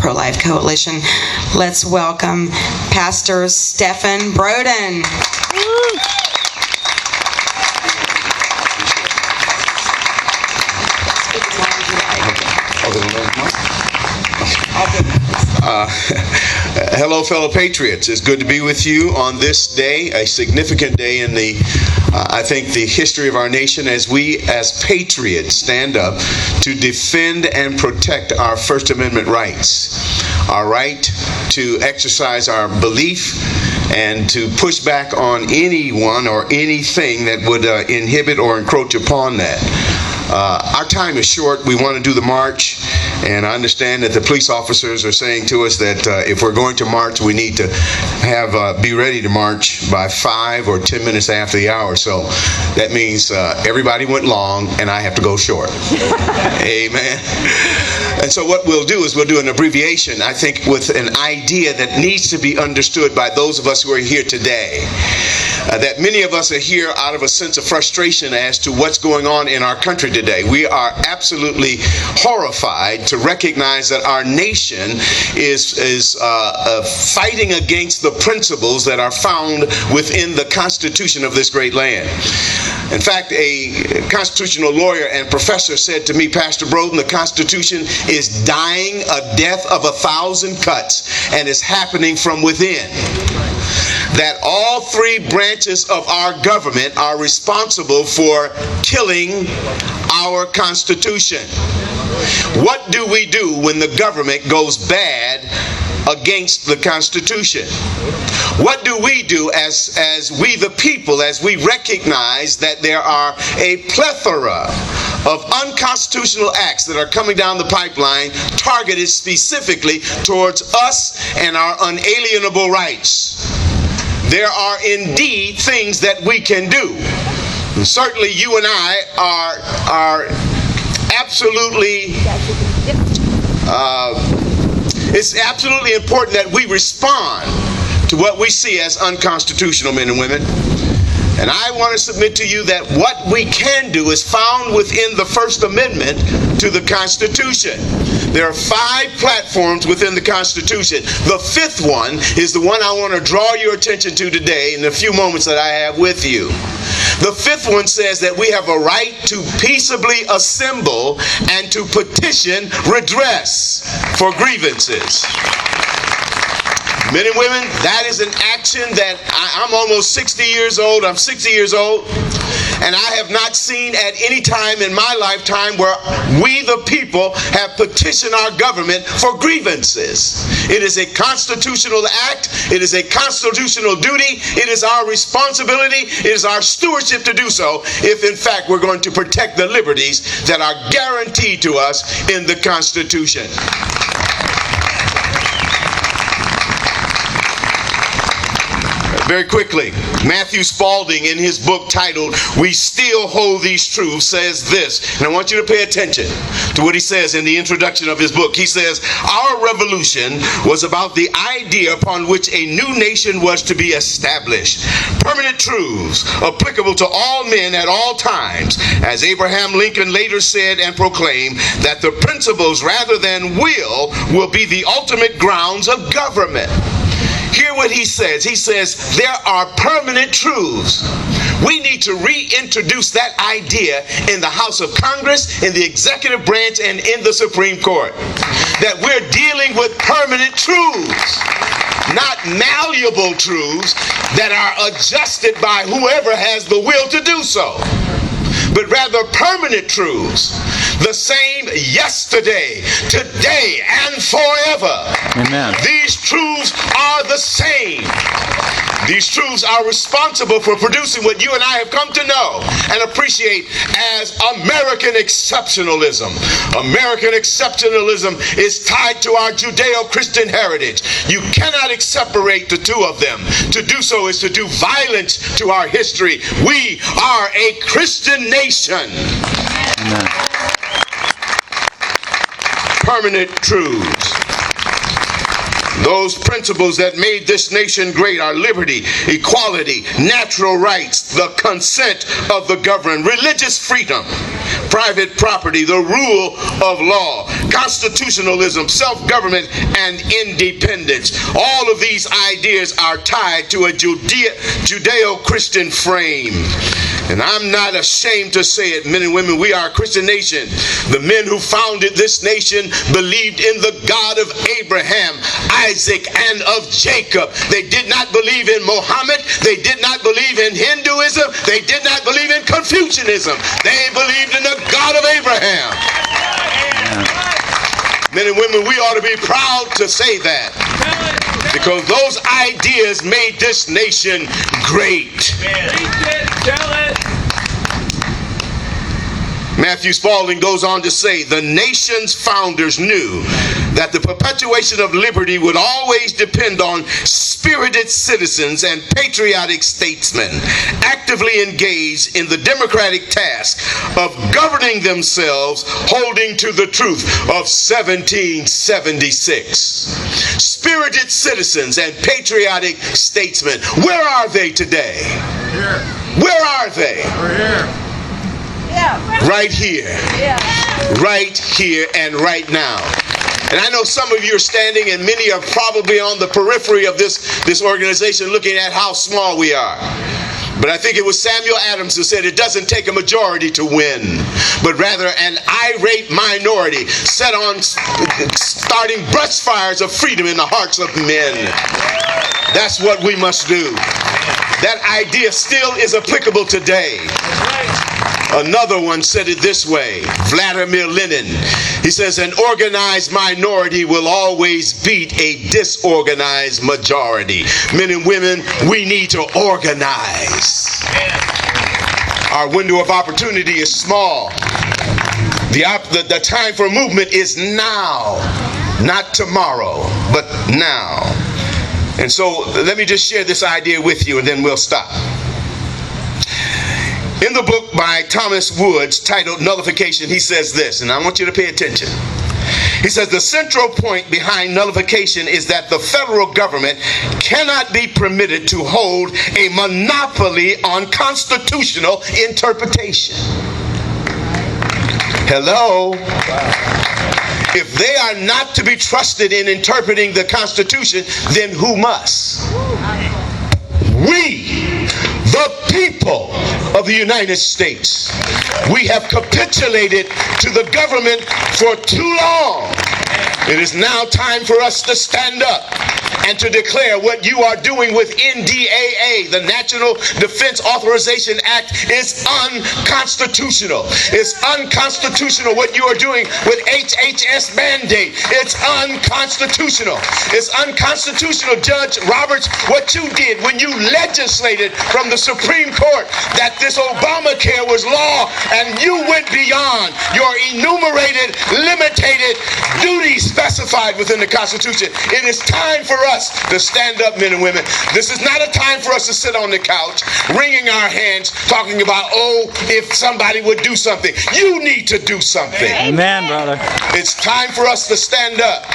Pro-Life Coalition. Let's welcome Pastor Stephen Broden. Hello, fellow patriots. It's good to be with you on this day, a significant day in the, I think, the history of our nation, as we, as patriots, stand up to defend and protect our First Amendment rights, our right to exercise our belief and to push back on anyone or anything that would inhibit or encroach upon that. Our time is short. We want to do the march, and I understand that the police officers are saying to us that if we're going to march, we need to be ready to march by 5 or 10 minutes after the hour. So that means everybody went long, and I have to go short. Amen. And so what we'll do is we'll do an abbreviation, I think, with an idea that needs to be understood by those of us who are here today. That many of us are here out of a sense of frustration as to what's going on in our country today. We are absolutely horrified to recognize that our nation is fighting against the principles that are found within the Constitution of this great land. In fact, a constitutional lawyer and professor said to me, Pastor Broden, the Constitution is dying a death of 1,000 cuts, and is happening from within. That all three branches of our government are responsible for killing our Constitution. What do we do when the government goes bad against the Constitution? What do we do as we the people, as we recognize that there are a plethora of unconstitutional acts that are coming down the pipeline targeted specifically towards us and our unalienable rights? There are indeed things that we can do. And certainly you and I are absolutely, it's absolutely important that we respond to what we see as unconstitutional, men and women. And I want to submit to you that what we can do is found within the First Amendment to the Constitution. There are 5 platforms within the Constitution. The 5th one is the one I want to draw your attention to today in the few moments that I have with you. The 5th one says that we have a right to peaceably assemble and to petition redress for grievances. Men and women, that is an action that I'm almost 60 years old. I'm 60 years old. And I have not seen at any time in my lifetime where we the people have petitioned our government for grievances. It is a constitutional act. It is a constitutional duty. It is our responsibility. It is our stewardship to do so if in fact we're going to protect the liberties that are guaranteed to us in the Constitution. Very quickly, Matthew Spalding in his book titled "We Still Hold These Truths" says this, and I want you to pay attention to what he says in the introduction of his book. He says, "Our revolution was about the idea upon which a new nation was to be established. Permanent truths applicable to all men at all times, as Abraham Lincoln later said and proclaimed, that the principles rather than will be the ultimate grounds of government." Hear what he says. He says there are permanent truths. We need to reintroduce that idea in the House of Congress, in the executive branch, and in the Supreme Court. That we're dealing with permanent truths, not malleable truths that are adjusted by whoever has the will to do so, but rather permanent truths, the same yesterday, today, and forever. Amen. These truths are the same. These truths are responsible for producing what you and I have come to know and appreciate as American exceptionalism. American exceptionalism is tied to our Judeo-Christian heritage. You cannot separate the two of them. To do so is to do violence to our history. We are a Christian nation. Amen. Permanent truths. Those principles that made this nation great are liberty, equality, natural rights, the consent of the governed, religious freedom, private property, the rule of law, constitutionalism, self-government, and independence. All of these ideas are tied to a Judeo-Christian frame. And I'm not ashamed to say it, men and women, we are a Christian nation. The men who founded this nation believed in the God of Abraham, Isaac, and of Jacob. They did not believe in Mohammed. They did not believe in Hinduism. They did not believe in Confucianism. They believed in the God of Abraham. Men and women, we ought to be proud to say that, because those ideas made this nation great. Matthew Spaulding goes on to say, the nation's founders knew that the perpetuation of liberty would always depend on spirited citizens and patriotic statesmen actively engaged in the democratic task of governing themselves, holding to the truth of 1776. Spirited citizens and patriotic statesmen, where are they today? Where are they? We're here. Right here. Right here and right now. And I know some of you are standing, and many are probably on the periphery of this organization looking at how small we are. But I think it was Samuel Adams who said it doesn't take a majority to win, but rather an irate minority set on starting brush fires of freedom in the hearts of men. That's what we must do. That idea still is applicable today. Another one said it this way, Vladimir Lenin. He says, an organized minority will always beat a disorganized majority. Men and women, we need to organize. Our window of opportunity is small. The time for movement is now, not tomorrow, but now. And so let me just share this idea with you, and then we'll stop. In the book by Thomas Woods titled Nullification, he says this, and I want you to pay attention. He says, the central point behind nullification is that the federal government cannot be permitted to hold a monopoly on constitutional interpretation. Hello? If they are not to be trusted in interpreting the Constitution, then who must? We, the people of the United States. We have capitulated to the government for too long. It is now time for us to stand up and to declare what you are doing with NDAA, the National Defense Authorization Act, is unconstitutional. It's unconstitutional what you are doing with HHS mandate. It's unconstitutional. It's unconstitutional, Judge Roberts, what you did when you legislated from the Supreme Court that this Obamacare was law, and you went beyond your enumerated, limited duties specified within the Constitution. It is time for us to stand up, men and women. This is not a time for us to sit on the couch, wringing our hands, talking about, oh, if somebody would do something. You need to do something. Amen, brother. It's time for us to stand up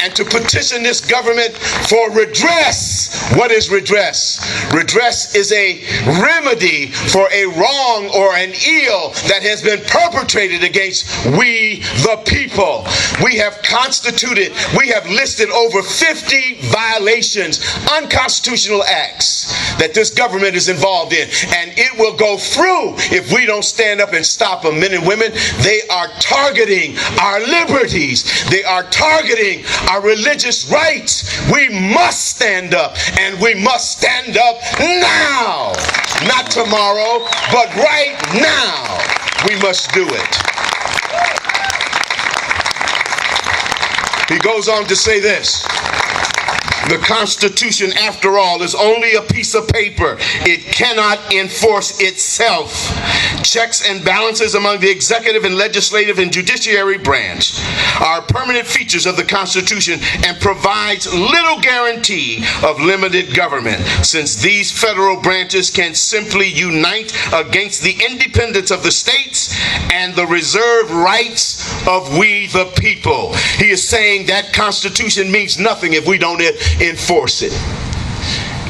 and to petition this government for redress. What is redress? Redress is a remedy for a wrong or an ill that has been perpetrated against we, the people. We have listed over 50 violations, unconstitutional acts that this government is involved in. And it will go through if we don't stand up and stop them. Men and women, they are targeting our liberties. They are targeting our religious rights. We must stand up, and we must stand up now. Not tomorrow, but right now. We must do it. He goes on to say this. The Constitution, after all, is only a piece of paper. It cannot enforce itself. Checks and balances among the executive and legislative and judiciary branch are permanent features of the Constitution and provides little guarantee of limited government, since these federal branches can simply unite against the independence of the states and the reserved rights of we the people. He is saying that Constitution means nothing if we don't enforce it.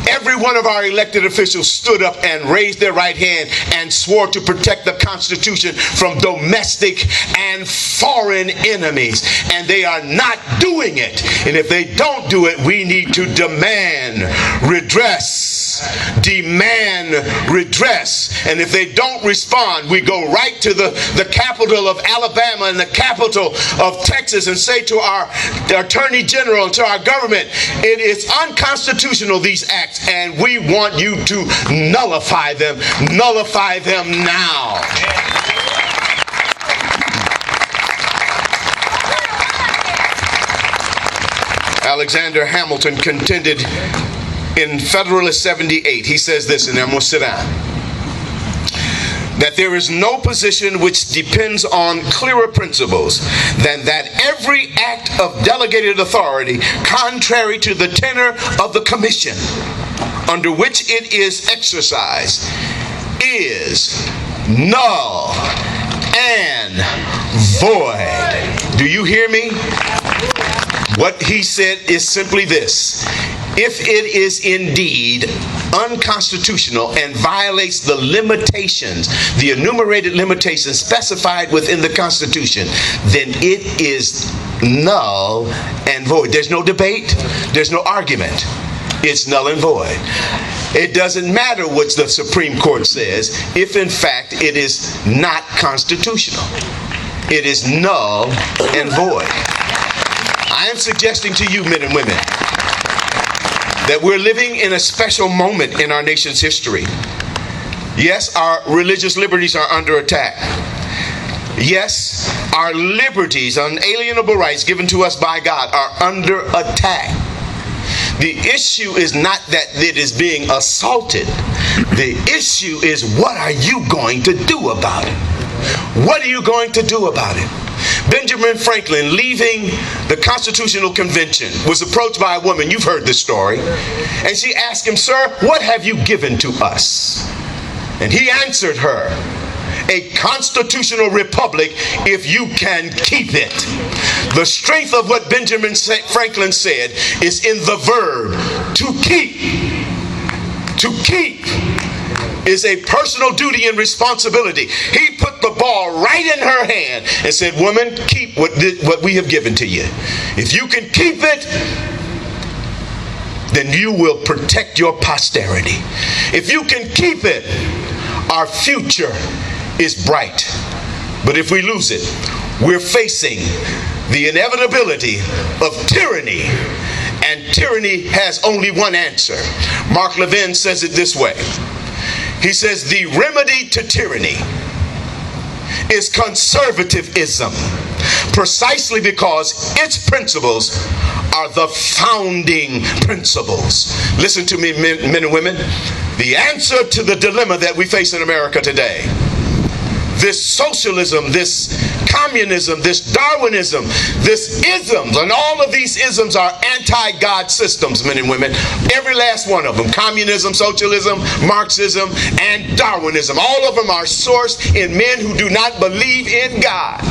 Every one of our elected officials stood up and raised their right hand and swore to protect the Constitution from domestic and foreign enemies. And they are not doing it. And if they don't do it, we need to demand redress. Demand redress. And if they don't respond, we go right to the capital of Alabama and the capital of Texas and say to our Attorney General and to our government, it is unconstitutional, these acts, and we want you to nullify them. Nullify them now. Alexander Hamilton contended in Federalist 78. He says this, and I'm going to sit down. That there is no position which depends on clearer principles than that every act of delegated authority, contrary to the tenor of the commission under which it is exercised, is null and void. Do you hear me? What he said is simply this: if it is indeed unconstitutional and violates the limitations, the enumerated limitations specified within the Constitution, then it is null and void. There's no debate. There's no argument. It's null and void. It doesn't matter what the Supreme Court says if in fact it is not constitutional. It is null and void. I am suggesting to you, men and women, that we're living in a special moment in our nation's history. Yes, our religious liberties are under attack. Yes, our liberties, unalienable rights given to us by God, are under attack. The issue is not that it is being assaulted. The issue is, what are you going to do about it? What are you going to do about it? Benjamin Franklin, leaving the Constitutional Convention, was approached by a woman. You've heard this story. And she asked him, "Sir, what have you given to us?" And he answered her, "A constitutional republic if you can keep it." The strength of what Benjamin Franklin said is in the verb to keep. To keep is a personal duty and responsibility. He put the ball right in her hand and said, "Woman, keep what we have given to you. If you can keep it, then you will protect your posterity. If you can keep it, our future is bright. But if we lose it, we're facing the inevitability of tyranny. And tyranny has only one answer." Mark Levin says it this way. He says, "The remedy to tyranny is conservatism, precisely because its principles are the founding principles." Listen to me, men and women. The answer to the dilemma that we face in America today, this socialism, this communism, this Darwinism, this isms, and all of these isms are anti-God systems, men and women. Every last one of them. Communism, socialism, Marxism, and Darwinism. All of them are sourced in men who do not believe in God.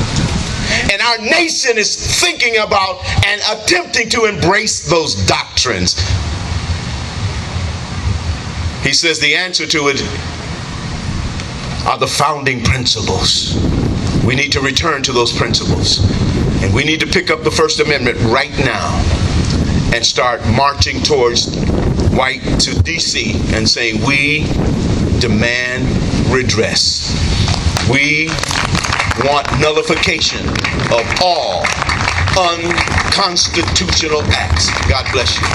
And our nation is thinking about and attempting to embrace those doctrines. He says the answer to it are the founding principles. We need to return to those principles. And we need to pick up the First Amendment right now and start marching towards to D.C. and saying, we demand redress. We want nullification of all unconstitutional acts. God bless you.